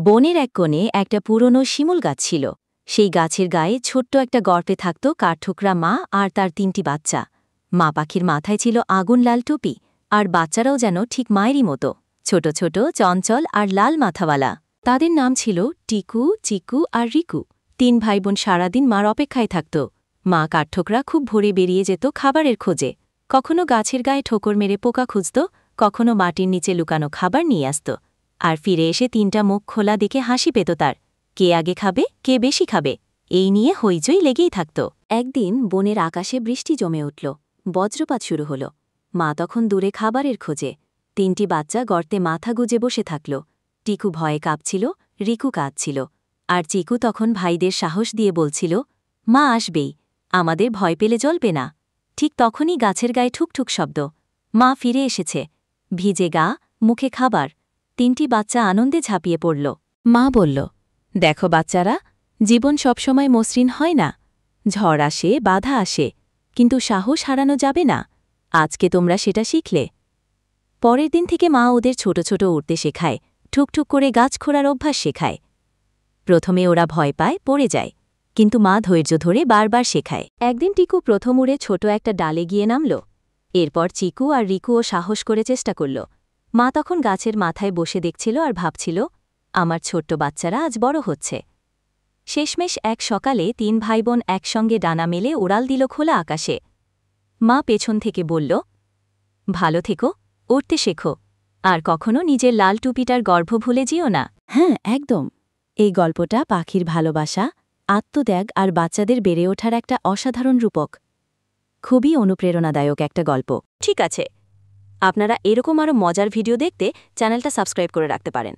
বনের এক কোণে একটা পুরনো শিমুল গাছ ছিল। সেই গাছের গায়ে ছোট্ট একটা গর্তে থাকত কাঠঠোকরা মা আর তার ৩টি বাচ্চা। মা পাখির মাথায় ছিল আগুন লাল টুপি, আর বাচ্চারাও যেন ঠিক মায়েরই মতো, ছোট ছোট, চঞ্চল আর লাল মাথাওয়ালা। তাদের নাম ছিল টিকু, চিকু আর রিকু। ৩ ভাইবোন সারাদিন মার অপেক্ষায় থাকত। মা কাঠঠোকরা খুব ভোরে বেরিয়ে যেত খাবারের খোঁজে। কখনো গাছের গায়ে ঠোকর মেরে পোকা খুঁজত, কখনো মাটির নিচে লুকানো খাবার নিয়ে আসত। আর ফিরে এসে ৩টা মুখ খোলা দেখে হাসি পেত তার। কে আগে খাবে, কে বেশি খাবে, এই নিয়ে হইচই লেগেই থাকত। একদিন বনের আকাশে বৃষ্টি জমে উঠল, বজ্রপাত শুরু হল। মা তখন দূরে খাবারের খোঁজে। ৩টি বাচ্চা গর্তে মাথা গুজে বসে থাকল। টিকু ভয়ে কাঁপছিল, রিকু কাঁদছিল, আর চিকু তখন ভাইদের সাহস দিয়ে বলছিল, মা আসবেই, আমাদের ভয় পেলে জ্বলবে না। ঠিক তখনই গাছের গায়ে ঠুকঠুক শব্দ। মা ফিরে এসেছে, ভিজে গা, মুখে খাবার। ৩টি বাচ্চা আনন্দে ঝাঁপিয়ে পড়ল। মা বলল, দেখো বাচ্চারা, জীবন সবসময় মসৃণ হয় না। ঝড় আসে, বাধা আসে, কিন্তু সাহস হারানো যাবে না। আজকে তোমরা সেটা শিখলে। পরের দিন থেকে মা ওদের ছোট ছোট উড়তে শেখায়, ঠুকঠুক করে গাছ খোঁড়ার অভ্যাস শেখায়। প্রথমে ওরা ভয় পায়, পড়ে যায়, কিন্তু মা ধৈর্য ধরে বারবার শেখায়। একদিন টিকু প্রথম উড়ে ছোট একটা ডালে গিয়ে নামল। এরপর চিকু আর রিকুও সাহস করে চেষ্টা করল। মা তখন গাছের মাথায় বসে দেখছিল আর ভাবছিল, আমার ছোট্ট বাচ্চারা আজ বড় হচ্ছে। শেষমেশ এক সকালে ৩ ভাইবোন একসঙ্গে ডানা মেলে উড়াল দিল খোলা আকাশে। মা পেছন থেকে বলল, ভালো থেকো, উড়তে শেখো, আর কখনো নিজের লাল টুপিটার গর্ভ ভুলে যেও না। হ্যাঁ, একদম। এই গল্পটা পাখির ভালোবাসা, আত্মত্যাগ আর বাচ্চাদের বেড়ে ওঠার একটা অসাধারণ রূপক। খুবই অনুপ্রেরণাদায়ক একটা গল্প। ঠিক আছে, আপনারা এরকম আরও মজার ভিডিও দেখতে চ্যানেলটা সাবস্ক্রাইব করে রাখতে পারেন।